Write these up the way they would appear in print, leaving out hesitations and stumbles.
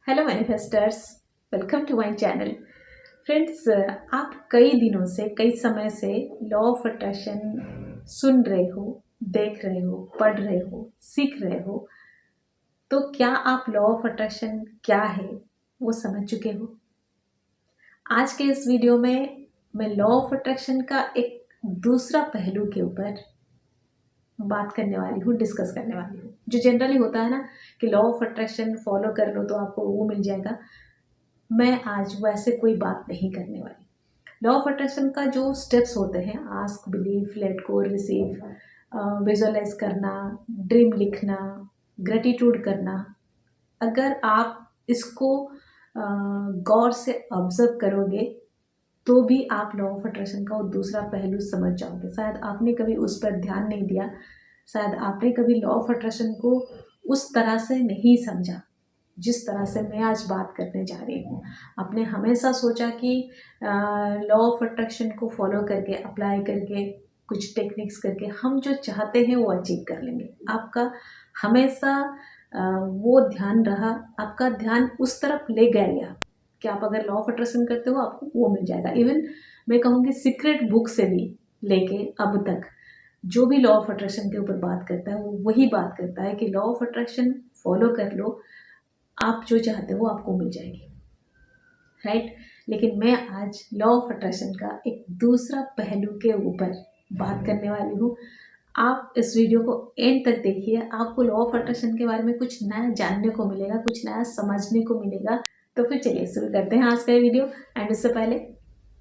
Hello manifesters, welcome to my channel. Friends, आप कई दिनों से कई समय से लॉ ऑफ अट्रैक्शन सुन रहे हो, देख रहे हो, पढ़ रहे हो, सीख रहे हो। तो क्या आप लॉ ऑफ अट्रैक्शन क्या है वो समझ चुके हो? आज के इस वीडियो में मैं लॉ ऑफ अट्रैक्शन का एक दूसरा पहलू के ऊपर बात करने वाली हूँ, डिस्कस करने वाली हूँ। जो जनरली होता है ना कि लॉ ऑफ अट्रैक्शन फॉलो कर लो तो आपको वो मिल जाएगा। मैं आज वैसे कोई बात नहीं करने वाली। लॉ ऑफ अट्रैक्शन का जो स्टेप्स होते हैं, ask, believe, let go, receive, visualise करना, ड्रीम लिखना, ग्रेटिट्यूड करना, अगर आप इसको गौर से ऑब्जर्व करोगे तो भी आप लॉ ऑफ अट्रैक्शन का वो दूसरा पहलू समझ जाओगे। शायद आपने कभी उस पर ध्यान नहीं दिया, शायद आपने कभी लॉ ऑफ अट्रैक्शन को उस तरह से नहीं समझा जिस तरह से मैं आज बात करने जा रही हूँ। आपने हमेशा सोचा कि लॉ ऑफ अट्रैक्शन को फॉलो करके, अप्लाई करके, कुछ टेक्निक्स करके हम जो चाहते हैं वो अचीव कर लेंगे। आपका हमेशा वो ध्यान रहा, आपका ध्यान उस तरफ ले गया कि आप अगर लॉ ऑफ अट्रैक्शन करते हो आपको वो मिल जाएगा। इवन मैं कहूँगी सीक्रेट बुक से भी लेके अब तक जो भी लॉ ऑफ अट्रैक्शन के ऊपर बात करता है वो वही बात करता है कि लॉ ऑफ अट्रैक्शन फॉलो कर लो, आप जो चाहते हो आपको मिल जाएगी, राइट। लेकिन मैं आज लॉ ऑफ अट्रैक्शन का एक दूसरा पहलू के ऊपर बात करने वाली हूँ। आप इस वीडियो को एंड तक देखिए, आपको लॉ ऑफ अट्रैक्शन के बारे में कुछ नया जानने को मिलेगा, कुछ नया समझने को मिलेगा। तो फिर चलिए शुरू करते हैं आज का ये वीडियो। एंड उससे पहले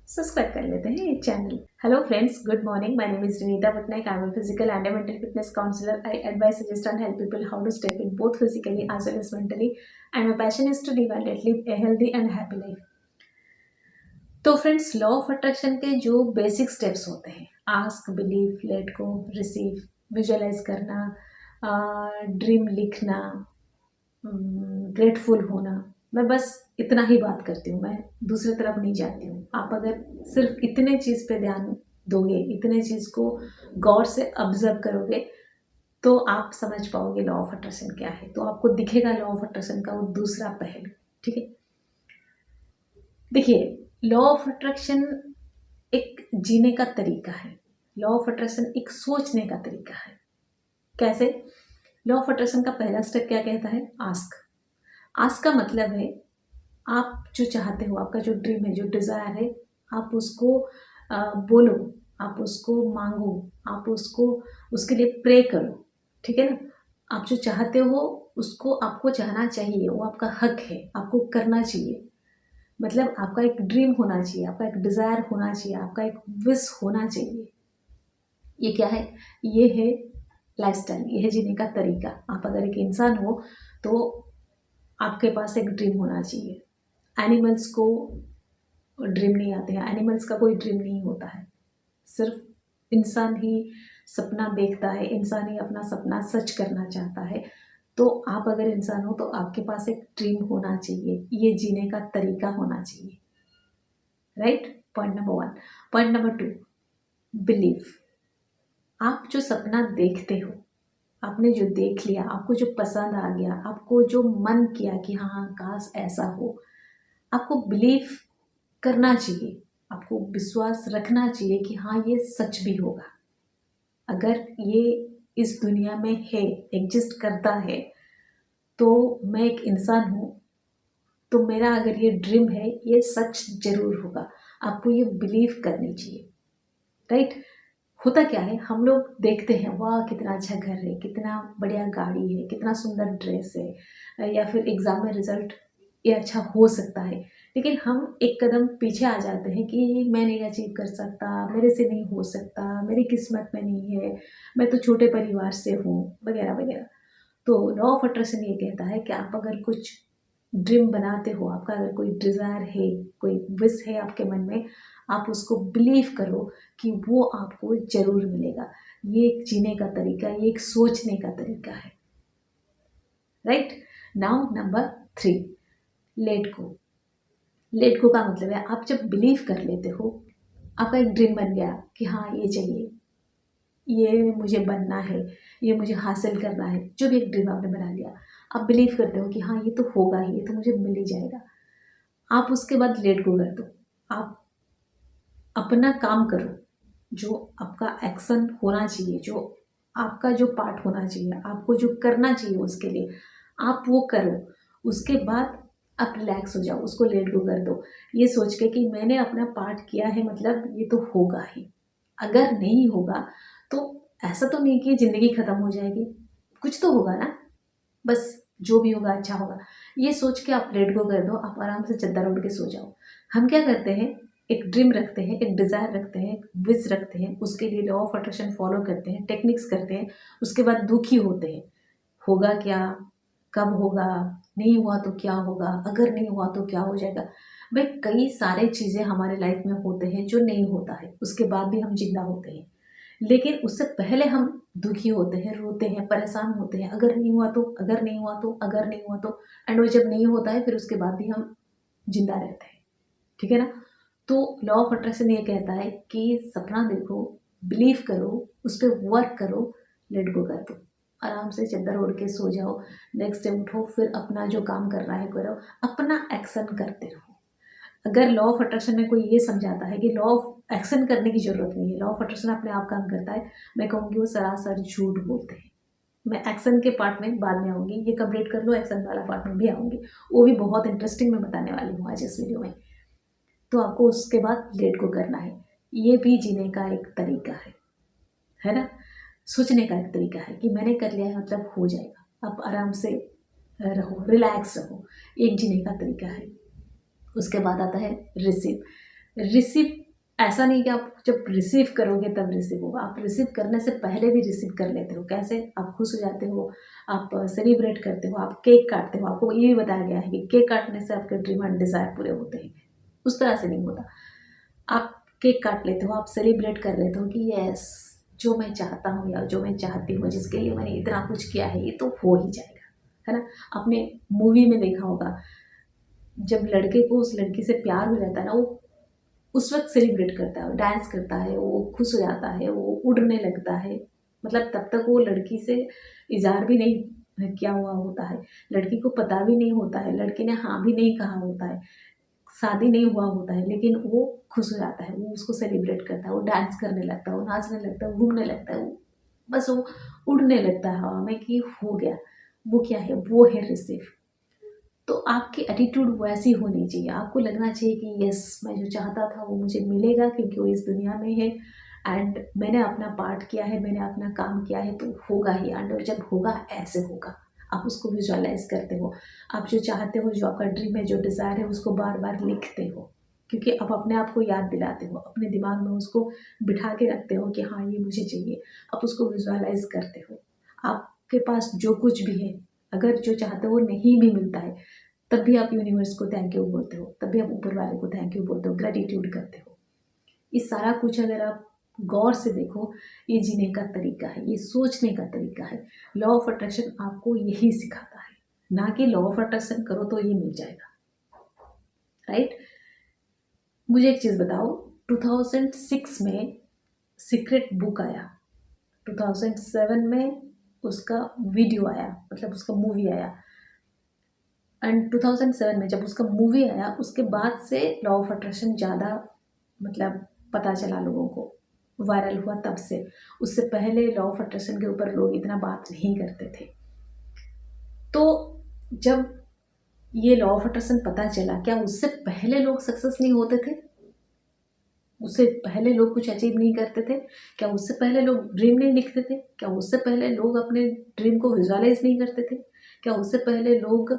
सब्सक्राइब कर लेते हैं ये channel. Hello friends, good morning. My name is Renita Patnaik. I am a physical and a mental fitness counselor. I advise, suggest and help people how to step in both physically as well as mentally. And my passion is to live and live a healthy and happy life. तो friends, law of attraction के जो basic steps होते हैं, ask, believe, let go, receive, visualise करना, dream लिखना, grateful होना, मैं बस इतना ही बात करती हूँ, मैं दूसरी तरफ नहीं जाती हूँ। आप अगर सिर्फ इतने चीज़ पे ध्यान दोगे, इतने चीज़ को गौर से ऑब्जर्व करोगे तो आप समझ पाओगे लॉ ऑफ अट्रैक्शन क्या है। तो आपको दिखेगा लॉ ऑफ अट्रैक्शन का वो दूसरा पहलू। ठीक है, देखिए, लॉ ऑफ अट्रैक्शन एक जीने का तरीका है। लॉ ऑफ अट्रैक्शन एक सोचने का तरीका है। कैसे? लॉ ऑफ अट्रैक्शन का पहला स्टेप क्या कहता है? आस्क। आस्क का मतलब है आप जो चाहते हो, आपका जो ड्रीम है, जो डिज़ायर है, आप उसको बोलो, आप उसको मांगो, आप उसको उसके लिए प्रे करो। ठीक है ना? आप जो चाहते हो उसको आपको चाहना चाहिए, वो आपका हक है, आपको करना चाहिए। मतलब आपका एक ड्रीम होना चाहिए, आपका एक डिज़ायर होना चाहिए, आपका एक विश होना चाहिए। ये क्या है? ये है लाइफस्टाइल, ये है जीने का तरीका। आप अगर एक इंसान हो तो आपके पास एक ड्रीम होना चाहिए। एनिमल्स को ड्रीम नहीं आते हैं, एनिमल्स का कोई ड्रीम नहीं होता है। सिर्फ इंसान ही सपना देखता है, इंसान ही अपना सपना सच करना चाहता है। तो आप अगर इंसान हो तो आपके पास एक ड्रीम होना चाहिए, ये जीने का तरीका होना चाहिए, right. Point number 1। Point number 2, believe. आप जो सपना देखते हो, आपने जो देख लिया, आपको जो पसंद आ गया, आपको जो मन किया कि हाँ काश ऐसा हो, आपको बिलीव करना चाहिए, आपको विश्वास रखना चाहिए कि हाँ ये सच भी होगा। अगर ये इस दुनिया में है, एग्जिस्ट करता है, तो मैं एक इंसान हूँ, तो मेरा अगर ये ड्रीम है ये सच जरूर होगा। आपको ये बिलीव करनी चाहिए, राइट। होता क्या है, हम लोग देखते हैं वाह कितना अच्छा घर है, कितना बढ़िया गाड़ी है, कितना सुंदर ड्रेस है, या फिर एग्ज़ाम में रिजल्ट ये अच्छा हो सकता है, लेकिन हम एक कदम पीछे आ जाते हैं कि मैं नहीं अचीव कर सकता, मेरे से नहीं हो सकता, मेरी किस्मत में नहीं है, मैं तो छोटे परिवार से हूँ, वगैरह वगैरह। तो लॉ ऑफ अट्रैक्शन ये कहता है कि आप अगर कुछ ड्रीम बनाते हो, आपका अगर कोई डिज़ायर है, कोई विश है आपके मन में, आप उसको बिलीव करो कि वो आपको ज़रूर मिलेगा। ये एक जीने का तरीका, ये एक सोचने का तरीका है, right. Now number 3, let go. Let go का मतलब है आप जब बिलीव कर लेते हो, आपका एक ड्रीम बन गया कि हाँ ये चाहिए, ये मुझे बनना है, ये मुझे हासिल करना है, जो भी एक ड्रीम आपने बना लिया, आप बिलीव करते हो कि हाँ ये तो होगा ही, ये तो मुझे मिल ही जाएगा। आप उसके बाद लेट गो कर दो। आप अपना काम करो, जो आपका एक्शन होना चाहिए, जो आपका जो पार्ट होना चाहिए, आपको जो करना चाहिए उसके लिए आप वो करो। उसके बाद आप रिलैक्स हो जाओ, उसको लेट गो कर दो, ये सोच के कि मैंने अपना पार्ट किया है, मतलब ये तो होगा ही। अगर नहीं होगा तो ऐसा तो नहीं कि ज़िंदगी ख़त्म हो जाएगी, कुछ तो होगा ना, बस जो भी होगा अच्छा होगा। ये सोच के आप लेट गो कर दो, आप आराम से चद्दर ओढ़ के सो जाओ। हम क्या करते हैं, एक ड्रीम रखते हैं, एक डिज़ायर रखते हैं, एक विश रखते हैं, उसके लिए लॉ ऑफ अट्रैक्शन फॉलो करते हैं, टेक्निक्स करते हैं, उसके बाद दुखी होते हैं। होगा क्या, कब होगा, नहीं हुआ तो क्या होगा, अगर नहीं हुआ तो क्या हो जाएगा। भाई कई सारे चीज़ें हमारे लाइफ में होते हैं जो नहीं होता है, उसके बाद भी हम जिंदा होते हैं, लेकिन उससे पहले हम दुखी होते हैं, रोते हैं, परेशान होते हैं, अगर नहीं हुआ तो, अगर नहीं हुआ तो, अगर नहीं हुआ तो। एंड वो जब नहीं होता है फिर उसके बाद भी हम जिंदा रहते हैं। ठीक है ना। तो लॉ ऑफ अट्रैक्शन ये कहता है कि सपना देखो, बिलीव करो, उस पर वर्क करो, लेट गो कर दो, आराम से चद्दर ओढ़ के सो जाओ। नेक्स्ट डे उठो, फिर अपना जो काम करना है करो, अपना एक्शन करते रहो। अगर लॉ ऑफ अट्रैक्शन में कोई ये समझाता है कि लॉ ऑफ एक्शन करने की जरूरत नहीं है, लॉ ऑफ अट्रैक्शन अपने आप काम करता है, मैं कहूँगी वो सरासर झूठ बोलते हैं। मैं एक्शन के पार्ट में बाद में आऊँगी, ये कंप्लीट कर लो, एक्शन वाला पार्ट में भी आऊँगी, वो भी बहुत इंटरेस्टिंग मैं बताने वाली हूँ आज इस वीडियो में। तो आपको उसके बाद लेट को करना है, ये भी जीने का एक तरीका है ना। सोचने का एक तरीका है कि मैंने कर लिया है मतलब हो जाएगा, आप आराम से रहो, रिलैक्स रहो, एक जीने का तरीका है। उसके बाद आता है रिसीव। रिसीव ऐसा नहीं कि आप जब रिसीव करोगे तब रिसीव होगा, आप रिसीव करने से पहले भी रिसीव कर लेते हो। कैसे? आप खुश हो जाते हो, आप सेलिब्रेट करते हो, आप केक काटते हो। आपको ये भी बताया गया है कि केक काटने से आपके ड्रीम एंड डिज़ायर पूरे होते हैं, उस तरह से नहीं होता। आप केक काट लेते हो, आप सेलिब्रेट कर लेते हो कि यस, जो मैं चाहता हूँ या जो मैं चाहती हूँ, जिसके लिए मैंने इतना कुछ किया है, ये तो हो ही जाएगा, है ना। आपने मूवी में देखा होगा, जब लड़के को उस लड़की से प्यार हो जाता है ना, वो उस वक्त सेलिब्रेट करता है, वो डांस करता है, वो खुश हो जाता है, वो उड़ने लगता है। मतलब तब तक वो लड़की से इज़हार भी नहीं किया हुआ होता है, लड़की को पता भी नहीं होता है, लड़के ने हाँ भी नहीं कहा होता है, शादी नहीं हुआ होता है, लेकिन वो खुश हो जाता है, वो उसको सेलिब्रेट करता है, वो डांस करने लगता है, वो नाचने लगता है, घूमने लगता है, वो बस वो उड़ने लगता है हवा में कि हो गया। वो क्या है? वो है रिसीव। तो आपकी एटीट्यूड वैसी होनी चाहिए, आपको लगना चाहिए कि यस, मैं जो चाहता था वो मुझे मिलेगा, क्योंकि वो इस दुनिया में है एंड मैंने अपना पार्ट किया है, मैंने अपना काम किया है, तो होगा ही। एंड जब होगा ऐसे होगा, आप उसको विजुअलाइज करते हो, आप जो चाहते हो, जो आपका ड्रीम है, जो डिज़ायर है, उसको बार बार लिखते हो, क्योंकि आप अपने आप को याद दिलाते हो, अपने दिमाग में उसको बिठा के रखते हो कि हाँ ये मुझे चाहिए। आप उसको विजुअलाइज करते हो। आपके पास जो कुछ भी है, अगर जो चाहते हो नहीं भी मिलता है, तब भी आप यूनिवर्स को थैंक यू बोलते हो, तब भी आप ऊपर वाले को थैंक यू बोलते हो, ग्रेटिट्यूड करते हो। ये सारा कुछ अगर आप गौर से देखो, ये जीने का तरीका है, ये सोचने का तरीका है। लॉ ऑफ अट्रैक्शन आपको यही सिखाता है, ना कि लॉ ऑफ अट्रैक्शन करो तो ये मिल जाएगा, राइट। मुझे एक चीज़ बताओ, 2006 में सीक्रेट बुक आया, 2007 में उसका वीडियो आया, मतलब उसका मूवी आया, एंड 2007 में जब उसका मूवी आया, उसके बाद से लॉ ऑफ अट्रैक्शन ज़्यादा मतलब पता चला लोगों को, वायरल हुआ तब से। उससे पहले लॉ ऑफ अट्रैक्शन के ऊपर लोग इतना बात नहीं करते थे। तो जब ये लॉ ऑफ अट्रैक्शन पता चला, क्या उससे पहले लोग सक्सेस नहीं होते थे? उससे पहले लोग कुछ अचीव नहीं करते थे? क्या उससे पहले लोग ड्रीम नहीं लिखते थे? क्या उससे पहले लोग अपने ड्रीम को विजुअलाइज नहीं करते थे? क्या उससे पहले लोग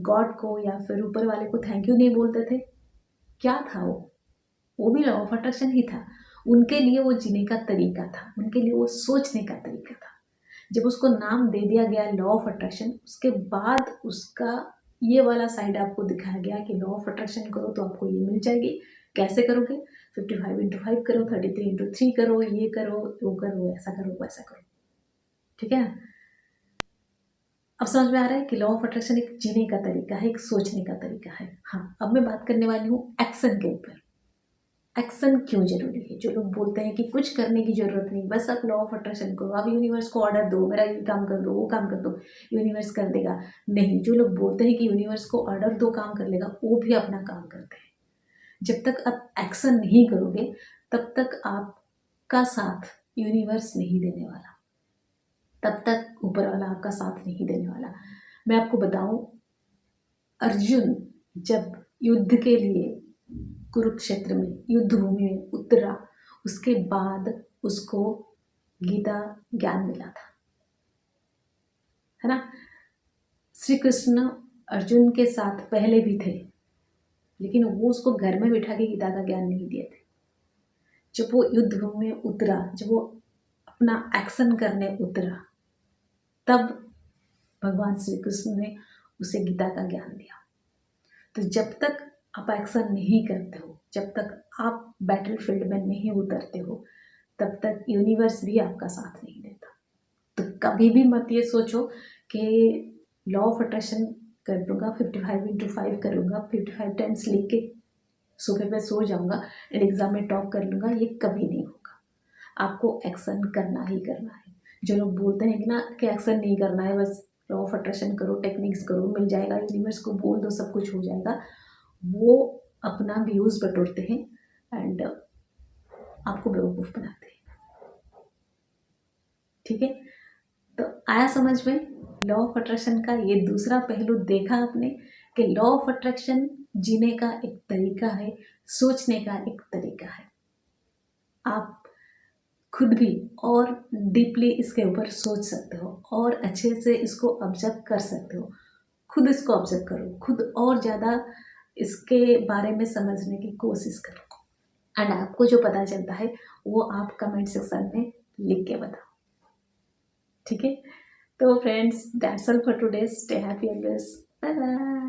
गॉड को या फिर ऊपर वाले को थैंक यू नहीं बोलते थे? क्या था वो भी लॉ ऑफ अट्रैक्शन ही था। उनके लिए वो जीने का तरीका था, उनके लिए वो सोचने का तरीका था। जब उसको नाम दे दिया गया लॉ ऑफ अट्रैक्शन, उसके बाद उसका ये वाला साइड आपको दिखाया गया कि लॉ ऑफ अट्रैक्शन करो तो आपको ये मिल जाएगी। कैसे करोगे? 55 × 5 करो, 33 × 3 करो, ये करो, वो करो, ऐसा करो, वैसा करो। ठीक है ना। अब समझ में आ रहा है कि लॉ ऑफ अट्रैक्शन एक जीने का तरीका है, एक सोचने का तरीका है। हाँ, अब मैं बात करने वाली हूँ एक्शन के ऊपर। एक्शन क्यों जरूरी है। जो लोग बोलते हैं कि कुछ करने की जरूरत नहीं, बस आप लॉ ऑफ अट्रैक्शन करो, आप यूनिवर्स को ऑर्डर दो, मेरा ये काम कर दो, वो काम कर दो, यूनिवर्स कर देगा। नहीं, जो लोग बोलते हैं कि यूनिवर्स को ऑर्डर दो, काम कर लेगा, वो भी अपना काम करते हैं। जब तक आप एक्शन नहीं करोगे तब तक आपका साथ यूनिवर्स नहीं देने वाला, तब तक ऊपर वाला आपका साथ नहीं देने वाला। मैं आपको बताऊं, अर्जुन जब युद्ध के लिए कुरुक्षेत्र में युद्ध भूमि में उतरा, उसके बाद उसको गीता ज्ञान मिला था, है ना। श्री कृष्ण अर्जुन के साथ पहले भी थे, लेकिन वो उसको घर में बिठा के गीता का ज्ञान नहीं दिए थे। जब वो युद्ध भूमि में उतरा, जब वो अपना एक्शन करने उतरा, तब भगवान श्री कृष्ण ने उसे गीता का ज्ञान दिया। तो जब तक आप एक्शन नहीं करते हो, जब तक आप बैटलफील्ड में नहीं उतरते हो, तब तक यूनिवर्स भी आपका साथ नहीं देता। तो कभी भी मत ये सोचो कि लॉ ऑफ अट्रैक्शन कर दूंगा, 55x5 करूँगा, 55 टाइम्स लिख के सोफे पे सो जाऊँगा एंड एग्ज़ाम में टॉप कर लूँगा, ये कभी नहीं होगा। आपको एक्शन करना ही करना है। जो लोग बोलते हैं कि ना कि एक्शन नहीं करना है, बस लॉ ऑफ अट्रैक्शन करो, टेक्निक्स करो, मिल जाएगा, यूनिवर्स को बोल दो, सब कुछ हो जाएगा, वो अपना व्यूज़ बटोरते हैं एंड आपको बेवकूफ़ बनाते हैं। ठीक है, तो आया समझ में लॉ ऑफ अट्रैक्शन का ये दूसरा पहलू देखा आपने कि लॉ ऑफ अट्रैक्शन जीने का एक तरीका है, सोचने का एक तरीका है। आप खुद भी और डीपली इसके ऊपर सोच सकते हो और अच्छे से इसको ऑब्जर्व कर सकते हो। खुद इसको ऑब्जर्व करो, खुद और ज़्यादा इसके बारे में समझने की कोशिश करो एंड आपको जो पता चलता है वो आप कमेंट सेक्शन में लिख के बताओ। ठीक है, तो friends that's all for today. Stay happy always, bye bye.